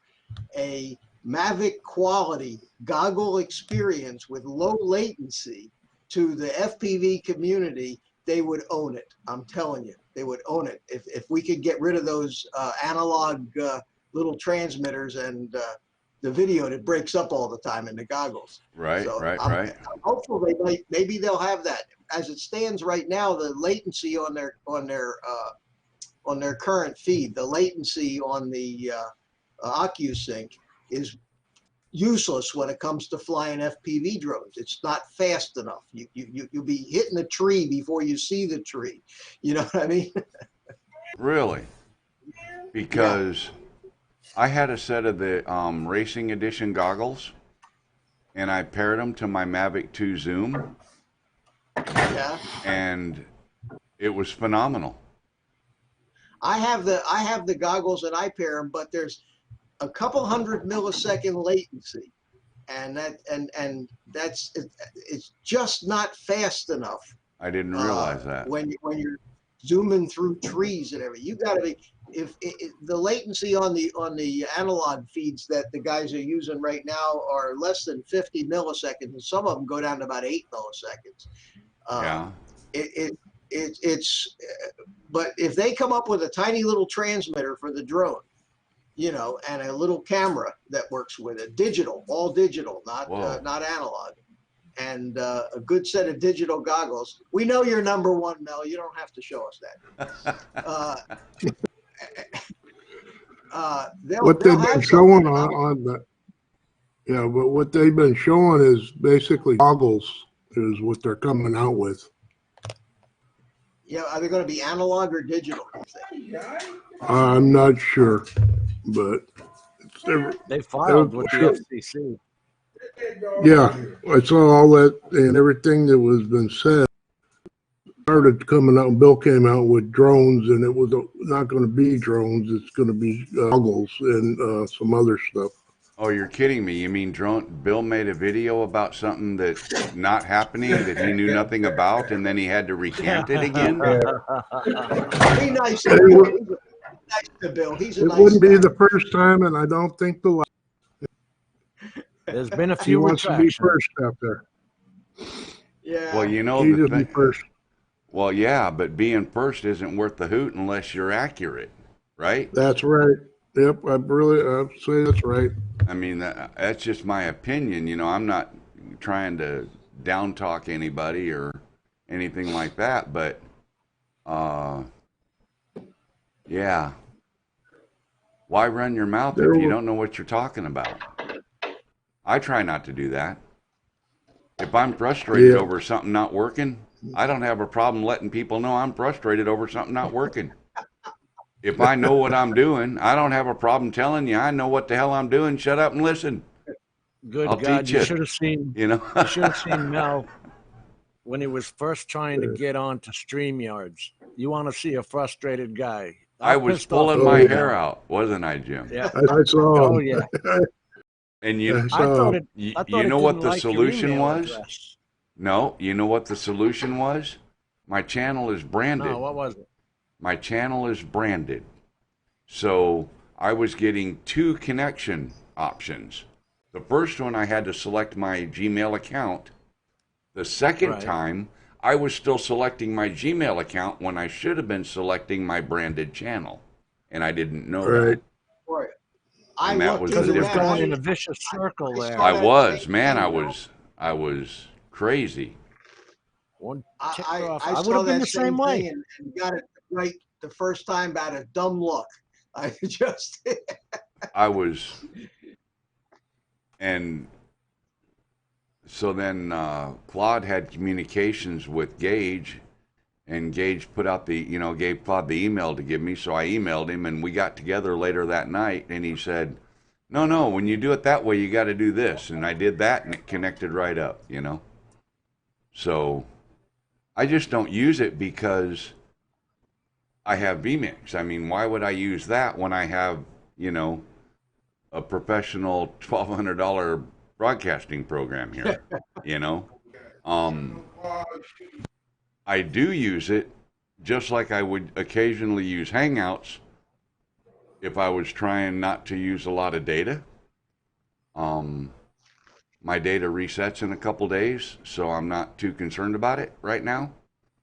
Speaker 2: a Mavic quality goggle experience with low latency to the FPV community, they would own it. I'm telling you, they would own it. If we could get rid of those analog little transmitters and the video that breaks up all the time in the goggles.
Speaker 1: Right,
Speaker 2: so
Speaker 1: right.
Speaker 2: I'm hopeful maybe they'll have that. As it stands right now, the latency on their current feed, the latency on the OcuSync is useless when it comes to flying FPV drones. It's not fast enough. You'll be hitting a tree before you see the tree. You know what I mean?
Speaker 1: Really? Because I had a set of the Racing Edition goggles, and I paired them to my Mavic 2 Zoom.
Speaker 2: Yeah.
Speaker 1: And it was phenomenal.
Speaker 2: I have the goggles and I pair them, but there's a couple 100-millisecond latency, and that's it's just not fast enough.
Speaker 1: I didn't realize that.
Speaker 2: When you're zooming through trees and everything, you got to be if the latency on the analog feeds that the guys are using right now are less than 50 milliseconds, and some of them go down to about 8 milliseconds.
Speaker 1: Yeah.
Speaker 2: It's but if they come up with a tiny little transmitter for the drone, you know, and a little camera that works with it, all digital, not analog, and a good set of digital goggles. We know you're number one, Mel. You don't have to show us that.
Speaker 4: What they've been showing on the, yeah, but what they've been showing is basically goggles is what they're coming out with.
Speaker 2: Yeah, are they going to be analog or digital?
Speaker 4: I'm not sure, but
Speaker 3: they filed with the FCC.
Speaker 4: Yeah, I saw all that and everything that was been said. Started coming out. Bill came out with drones, and it was not going to be drones. It's going to be goggles and some other stuff.
Speaker 1: Oh, you're kidding me. You mean Bill made a video about something that's not happening that he knew nothing about, and then he had to recant it again?
Speaker 2: Be nice to Bill. Nice to Bill. He's a
Speaker 4: it
Speaker 2: nice
Speaker 4: wouldn't
Speaker 2: guy.
Speaker 4: Be the first time, and I don't think the last.
Speaker 3: There's been a
Speaker 4: He
Speaker 3: few
Speaker 4: wants to be first out there.
Speaker 2: Yeah.
Speaker 1: Well, you know,
Speaker 4: He just be first.
Speaker 1: Well, yeah, but being first isn't worth the hoot unless you're accurate, right?
Speaker 4: That's right. Yep, I'd say that's right.
Speaker 1: I mean, that's just my opinion. You know, I'm not trying to down talk anybody or anything like that, but yeah. Why run your mouth if you don't know what you're talking about? I try not to do that. If I'm frustrated over something not working, I don't have a problem letting people know I'm frustrated over something not working. If I know what I'm doing, I don't have a problem telling you I know what the hell I'm doing. Shut up and listen.
Speaker 3: Good
Speaker 1: I'll
Speaker 3: God,
Speaker 1: teach
Speaker 3: you
Speaker 1: you.
Speaker 3: should have seen.
Speaker 1: You know.
Speaker 3: You should have seen Mel when he was first trying to get on to StreamYards. You want to see a frustrated guy? How
Speaker 1: I was
Speaker 3: pissed off
Speaker 1: pulling
Speaker 3: were
Speaker 1: my
Speaker 3: you,
Speaker 1: hair
Speaker 3: Mel?
Speaker 1: out, wasn't I, Jim?
Speaker 3: Yeah.
Speaker 4: I saw
Speaker 3: Oh
Speaker 4: him.
Speaker 3: yeah.
Speaker 1: And
Speaker 4: I
Speaker 3: I
Speaker 4: saw
Speaker 3: thought
Speaker 4: him.
Speaker 3: it. I thought
Speaker 1: you
Speaker 3: it
Speaker 1: know
Speaker 3: didn't
Speaker 1: what the
Speaker 3: like your
Speaker 1: solution
Speaker 3: email
Speaker 1: was?
Speaker 3: address.
Speaker 1: No, you know what the solution was? My channel is branded.
Speaker 3: No, what was it?
Speaker 1: My channel is branded. So I was getting 2 connection options. The first one, I had to select my Gmail account. The second
Speaker 3: Right.
Speaker 1: time, I was still selecting my Gmail account when I should have been selecting my branded channel. And I didn't know
Speaker 4: Right.
Speaker 1: that.
Speaker 2: Boy, I
Speaker 1: And that
Speaker 2: looked
Speaker 1: was
Speaker 3: Because
Speaker 1: the
Speaker 2: into
Speaker 3: it was
Speaker 2: that.
Speaker 3: going in a
Speaker 1: difference.
Speaker 3: vicious circle
Speaker 2: I
Speaker 3: there.
Speaker 2: saw
Speaker 1: I
Speaker 2: that
Speaker 1: was,
Speaker 2: same
Speaker 1: man,
Speaker 2: thing, Mel.
Speaker 1: I was crazy.
Speaker 3: One
Speaker 2: I,
Speaker 3: ticked
Speaker 2: I,
Speaker 3: off.
Speaker 2: I
Speaker 3: I would
Speaker 2: saw
Speaker 3: have been
Speaker 2: that
Speaker 3: the
Speaker 2: same
Speaker 3: same
Speaker 2: thing
Speaker 3: way.
Speaker 2: and got it right the first time out of dumb luck. I just
Speaker 1: I was, and so then Claude had communications with Gage, and Gage put out gave Claude the email to give me. So I emailed him, and we got together later that night, and he said, no, when you do it that way, you got to do this. And I did that, and it connected right up, So I just don't use it because I have vMix. I mean, why would I use that when I have, a professional $1,200 broadcasting program here, Um, I do use it just like I would occasionally use Hangouts if I was trying not to use a lot of data. My data resets in a couple days, so I'm not too concerned about it right now.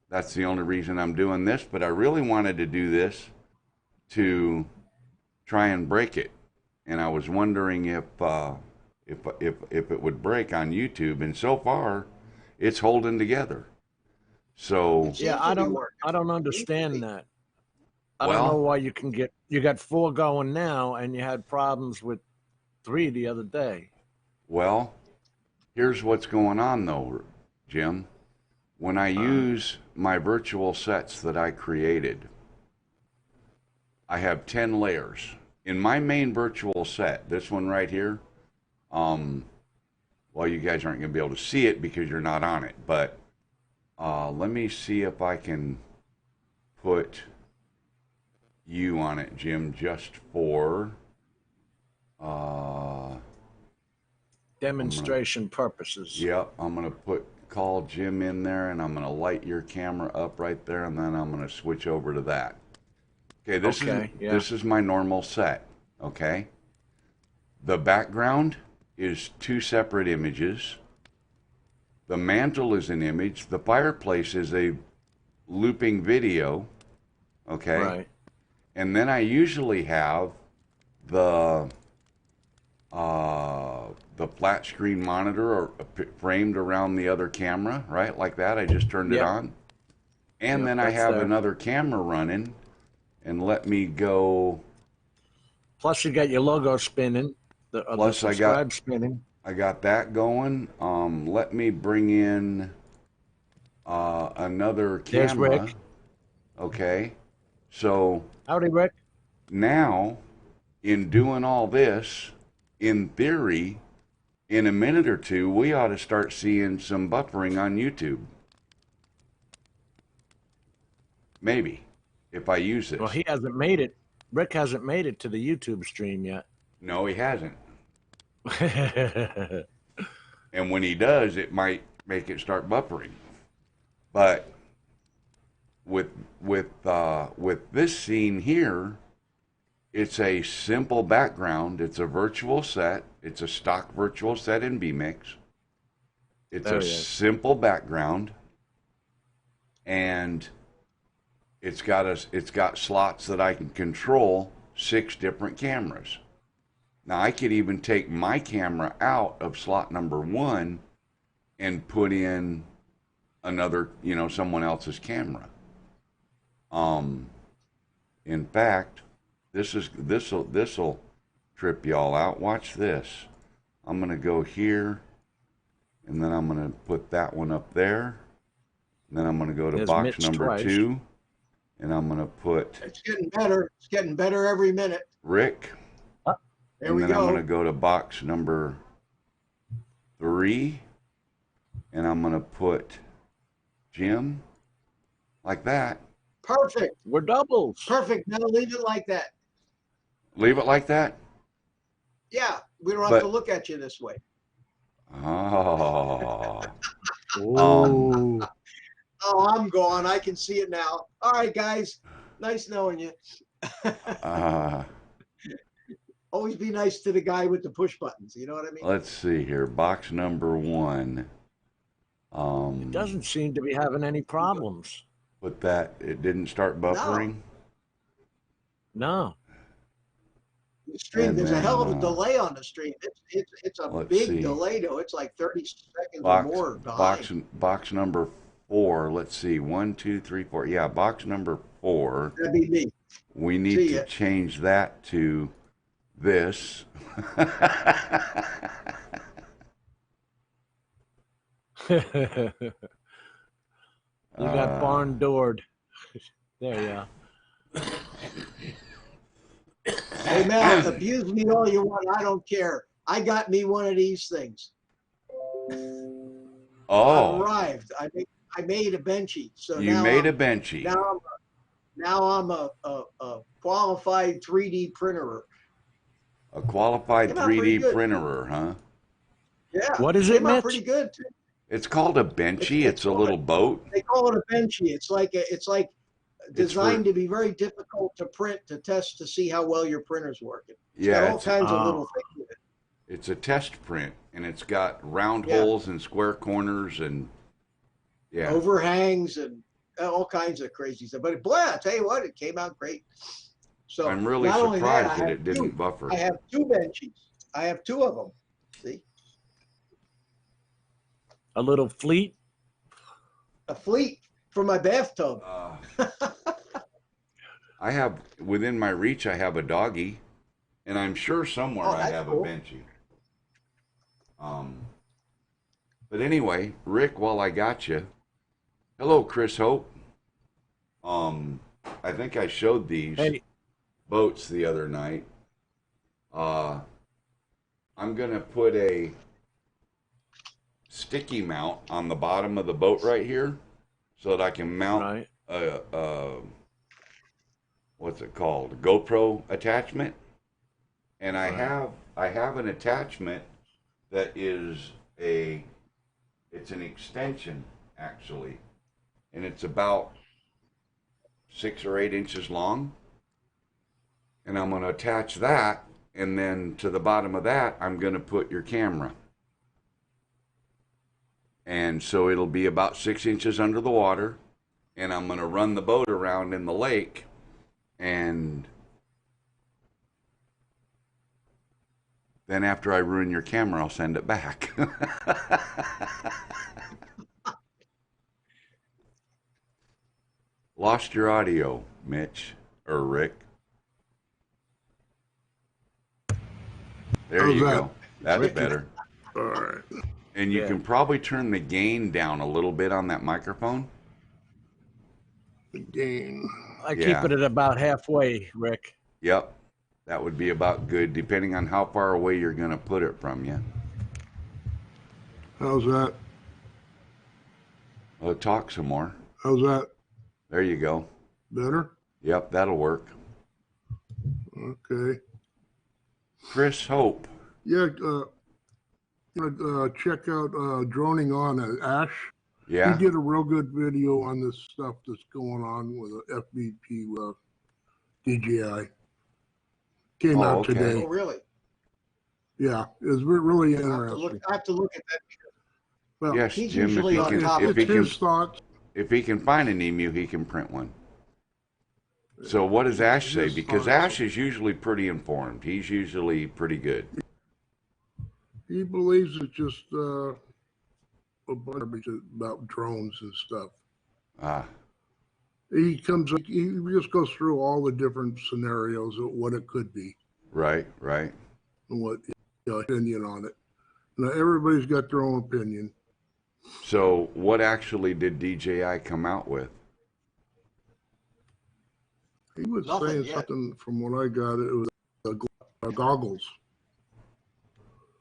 Speaker 1: That's the only reason I'm doing this, but I really wanted to do this to try and break it. And I was wondering if it would break on YouTube, and so far it's holding together. So
Speaker 3: Yeah, I don't understand that. I don't know
Speaker 1: well,
Speaker 3: why you got 4 going now and you had problems with 3 the other day.
Speaker 1: well, here's what's going on though, Jim. When I use my virtual sets that I created, I have 10 layers. In my main virtual set, this one right here, well, you guys aren't going to be able to see it because you're not on it, but let me see if I can put you on it, Jim, just for
Speaker 3: Demonstration purposes.
Speaker 1: yep, I'm going to call Jim in there, and I'm going to light your camera up right there, and then I'm going to switch over to that. Okay, this is my normal set, okay? The background is 2 separate images. The mantle is an image. The fireplace is a looping video, okay?
Speaker 3: Right.
Speaker 1: And then I usually have the flat screen monitor or framed around the other camera, right? Like that. I just turned it on. And then I have another camera running, and let me go.
Speaker 3: Plus you got your logo spinning. The subscribe spinning.
Speaker 1: I got that going. Let me bring in another camera.
Speaker 3: There's Rick.
Speaker 1: Okay. So
Speaker 3: Howdy, Rick.
Speaker 1: now, in doing all this, in theory, in a minute or two, we ought to start seeing some buffering on YouTube. Maybe, if I use this.
Speaker 3: Well, he hasn't made it. Rick hasn't made it to the YouTube stream yet.
Speaker 1: No, he hasn't. And when he does, it might make it start buffering. But with this scene here, it's a simple background. It's a virtual set. It's a stock virtual set in vMix. It's simple background, and it's got slots that I can control 6 different cameras. Now I could even take my camera out of slot number 1 and put in another, someone else's camera. In fact, this'll trip y'all out. Watch this. I'm gonna go here, and then I'm gonna put that one up there. And then I'm gonna go to box number 2, And I'm going to put
Speaker 2: It's getting better. It's getting better every minute.
Speaker 1: Rick.
Speaker 2: There
Speaker 1: And
Speaker 2: we
Speaker 1: then I'm
Speaker 2: go.
Speaker 1: going to go to box number 3. And I'm going to put Jim like that.
Speaker 2: Perfect.
Speaker 3: We're doubles.
Speaker 2: Perfect. Now leave it like that.
Speaker 1: Leave it like that?
Speaker 2: Yeah, we don't have to look at you this way.
Speaker 1: Oh.
Speaker 3: Ooh.
Speaker 2: Oh, I'm gone. I can see it now. All right, guys. Nice knowing you. Always be nice to the guy with the push buttons. You know what I mean?
Speaker 1: Let's see here. Box number 1.
Speaker 3: It doesn't seem to be having any problems.
Speaker 1: Put that. It didn't start buffering.
Speaker 3: No.
Speaker 2: The stream,
Speaker 1: And
Speaker 2: there's a hell of a
Speaker 1: then,
Speaker 2: delay on the stream. It's a
Speaker 1: let's
Speaker 2: big
Speaker 1: see.
Speaker 2: delay though. It's like 30 seconds or more behind.
Speaker 1: Box number 4. Let's see. 1, 2, 3, 4. Yeah, box number 4.
Speaker 2: That'd be me.
Speaker 1: We need to change that to this.
Speaker 3: You got barn doored. There you are.
Speaker 2: Hey man, abuse me all you want. I don't care. I got me one of these things.
Speaker 1: Oh.
Speaker 2: I arrived. I made a benchy. So
Speaker 1: you made a benchy.
Speaker 2: Now I'm a qualified 3D printerer.
Speaker 1: A qualified 3D printerer, huh?
Speaker 2: Yeah.
Speaker 3: What is it, Mitch?
Speaker 2: Pretty good too.
Speaker 1: It's called a benchy. It's a little boat.
Speaker 2: They call it a benchy. It's like designed to be very difficult to print, to test, to see how well your printer's working. It's got all kinds of little things with it.
Speaker 1: It's a test print, and it's got round holes and square corners and
Speaker 2: overhangs and all kinds of crazy stuff. But boy, I tell you what, it came out great. So
Speaker 1: I'm really surprised that it didn't buffer.
Speaker 2: I have 2 benchies. I have 2 of them. See?
Speaker 3: A little fleet.
Speaker 2: A fleet for my bathtub.
Speaker 1: I have, within my reach, I have a doggy, and I'm sure somewhere I have a benchy. But anyway, Rick, while I got you, hello, Chris Hope. I think I showed these boats the other night. I'm going to put a sticky mount on the bottom of the boat right here so that I can mount what's it called? A GoPro attachment. And I have an attachment that is it's an extension actually. And it's about 6 or 8 inches long. And I'm going to attach that, and then to the bottom of that, I'm going to put your camera. And so it'll be about 6 inches under the water, and I'm going to run the boat around in the lake, and then after I ruin your camera, I'll send it back. Lost your audio, Mitch, or Rick. There you go. That's better.
Speaker 4: All right.
Speaker 1: And you can probably turn the gain down a little bit on that microphone.
Speaker 4: The gain.
Speaker 3: I keep it at about halfway, Rick.
Speaker 1: Yep. That would be about good, depending on how far away you're going to put it from you.
Speaker 4: How's that?
Speaker 1: Oh, talk some more.
Speaker 4: How's that?
Speaker 1: There you go.
Speaker 4: Better?
Speaker 1: Yep, that'll work.
Speaker 4: Okay.
Speaker 1: Chris Hope.
Speaker 4: Yeah, check out Droning On at Ash.
Speaker 1: Yeah.
Speaker 4: He did a real good video on this stuff that's going on with the FBP DJI. Came out today.
Speaker 2: Oh, really?
Speaker 4: Yeah, it was really interesting.
Speaker 2: I have to look at that.
Speaker 4: Well,
Speaker 1: yes,
Speaker 2: he's
Speaker 1: Jim,
Speaker 2: usually on top
Speaker 4: of his thoughts.
Speaker 1: If he can find an emu, he can print one. So what does Ash say? Because Ash is usually pretty informed. He's usually pretty good.
Speaker 4: He believes it's just a bunch about drones and stuff. He just goes through all the different scenarios of what it could be.
Speaker 1: Right, right.
Speaker 4: And what opinion on it. Now everybody's got their own opinion.
Speaker 1: So what actually did DJI come out with?
Speaker 4: He was
Speaker 2: Nothing
Speaker 4: saying
Speaker 2: yet.
Speaker 4: something from what I got. It was goggles.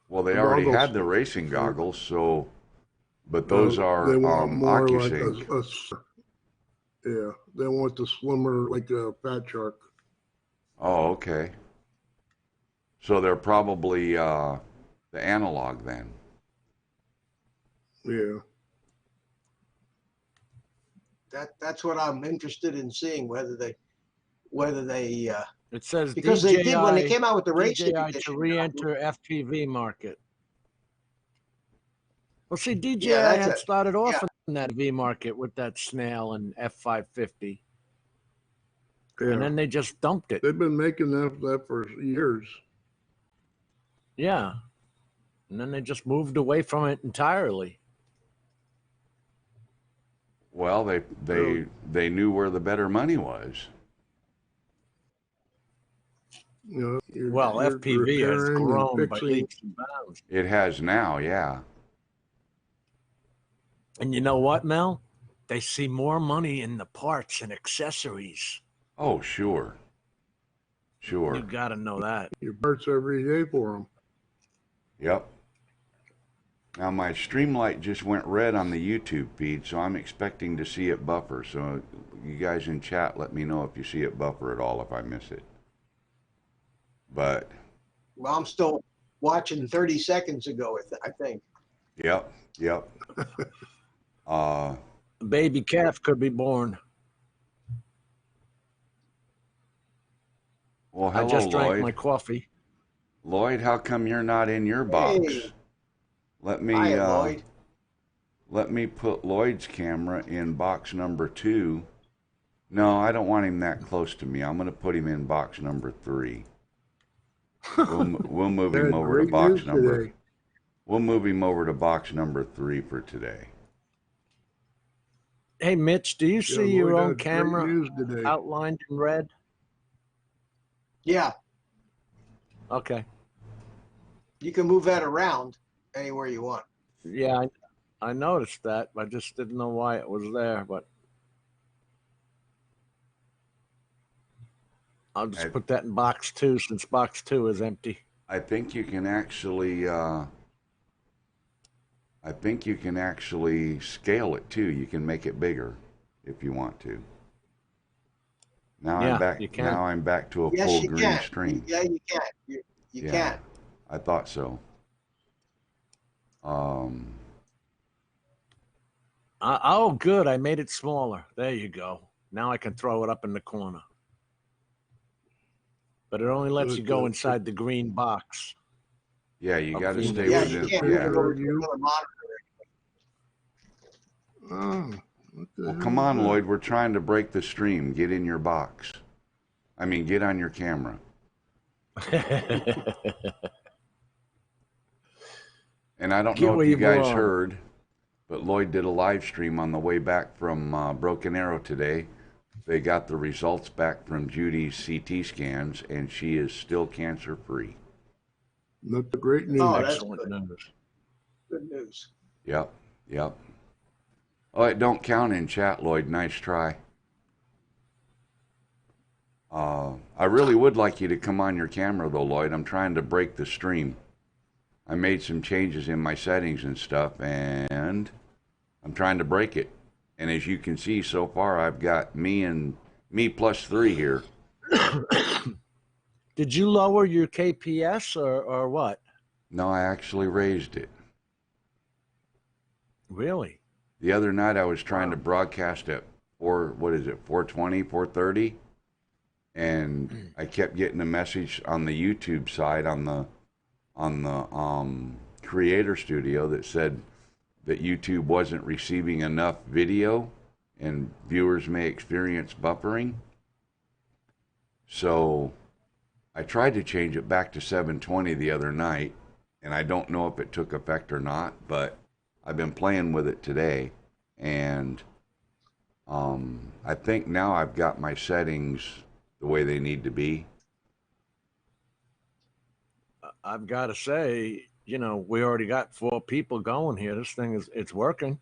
Speaker 1: Well, they
Speaker 4: The
Speaker 1: already
Speaker 4: goggles
Speaker 1: had the racing
Speaker 4: for-
Speaker 1: goggles, so, but those are
Speaker 4: they want more like
Speaker 1: OcuSync.
Speaker 4: yeah, they want the slimmer, like a Fat Shark.
Speaker 1: Oh, okay. So they're probably the analog then.
Speaker 4: Yeah.
Speaker 2: That's what I'm interested in seeing, whether they
Speaker 3: It says
Speaker 2: because they did when they
Speaker 3: DJI,
Speaker 2: came out with the racing
Speaker 3: DJI
Speaker 2: edition.
Speaker 3: to re-enter FPV market. Well, see, DJI
Speaker 2: Yeah, that's
Speaker 3: had
Speaker 2: it.
Speaker 3: started off
Speaker 2: Yeah.
Speaker 3: in that V market with that Snail and F550,
Speaker 4: Yeah.
Speaker 3: and then they just dumped it.
Speaker 4: They've been making that for years.
Speaker 3: Yeah, and then they just moved away from it entirely.
Speaker 1: Well, they knew where the better money was.
Speaker 4: You know,
Speaker 3: Well,
Speaker 4: you're
Speaker 3: FPV has
Speaker 4: repairing and
Speaker 3: grown by
Speaker 4: fixing.
Speaker 3: leaps and bounds.
Speaker 1: It has now, yeah.
Speaker 3: And you know what, Mel? They see more money in the parts and accessories.
Speaker 1: Oh, sure. Sure.
Speaker 3: You got to know that.
Speaker 4: Your parts every day for them.
Speaker 1: Yep. Now my Streamlight just went red on the YouTube feed, so I'm expecting to see it buffer. So you guys in chat, let me know if you see it buffer at all if I miss it. But
Speaker 2: Well, I'm still watching 30 seconds ago, I think.
Speaker 1: yep.
Speaker 3: A baby calf could be born.
Speaker 1: Well, hello,
Speaker 3: I just drank
Speaker 1: Lloyd.
Speaker 3: my coffee.
Speaker 1: Lloyd, how come you're not in your box?
Speaker 2: Hey.
Speaker 1: Let me
Speaker 2: Hi, Lloyd.
Speaker 1: let me put Lloyd's camera in box number 2. No, I don't want him that close to me. I'm going to put him in box number 3. We'll move him over to box number.
Speaker 4: Today.
Speaker 1: We'll move him over to box number 3 for today.
Speaker 3: Hey, Mitch, do you see your
Speaker 4: Lloyd
Speaker 3: own
Speaker 4: had great
Speaker 3: camera
Speaker 4: news today.
Speaker 3: outlined in red?
Speaker 2: Yeah,
Speaker 3: Okay.
Speaker 2: you can move that around anywhere you want.
Speaker 3: Yeah, I noticed that. I just didn't know why it was there, but I'll just put that in box 2 since box 2 is empty.
Speaker 1: I think you can actually scale it too. You can make it bigger if you want to. Now
Speaker 3: Yeah,
Speaker 1: I'm back.
Speaker 3: you can.
Speaker 1: Now I'm back to a
Speaker 2: Yes,
Speaker 1: full
Speaker 2: you
Speaker 1: green
Speaker 2: can.
Speaker 1: screen.
Speaker 2: Yeah, you can. You
Speaker 1: Yeah.
Speaker 2: can.
Speaker 1: I thought so.
Speaker 3: Oh, good. I made it smaller. There you go. Now I can throw it up in the corner. But it only lets you go inside the green box.
Speaker 1: Yeah, you got to
Speaker 3: Okay.
Speaker 1: stay
Speaker 2: Yeah,
Speaker 1: within.
Speaker 2: you can't
Speaker 1: Yeah.
Speaker 2: move it over to another monitor.
Speaker 4: Oh, what the
Speaker 1: Well,
Speaker 4: hell
Speaker 1: come
Speaker 4: is
Speaker 1: on,
Speaker 4: that?
Speaker 1: Lloyd. We're trying to break the stream. Get in your box. I mean, get on your camera. And I don't
Speaker 3: Get
Speaker 1: know
Speaker 3: where
Speaker 1: if you
Speaker 3: you
Speaker 1: guys
Speaker 3: belong.
Speaker 1: heard, but Lloyd did a live stream on the way back from Broken Arrow today. They got the results back from Judy's CT scans, and she is still cancer-free.
Speaker 4: That's the great news.
Speaker 2: Oh, that's
Speaker 3: Excellent
Speaker 2: good.
Speaker 3: news.
Speaker 2: Good news.
Speaker 1: Yep. Oh, it don't count in chat, Lloyd. Nice try. I really would like you to come on your camera, though, Lloyd. I'm trying to break the stream. I made some changes in my settings and stuff, and I'm trying to break it. And as you can see, so far, I've got me plus 3 here.
Speaker 3: Did you lower your KPS or what?
Speaker 1: No, I actually raised it.
Speaker 3: Really?
Speaker 1: The other night, I was trying to broadcast at 420, 430, and I kept getting a message on the YouTube side on the Creator Studio that said that YouTube wasn't receiving enough video and viewers may experience buffering. So I tried to change it back to 720 the other night, and I don't know if it took effect or not, but I've been playing with it today, and I think now I've got my settings the way they need to be.
Speaker 3: I've got to say, we already got 4 people going here. This thing it's working.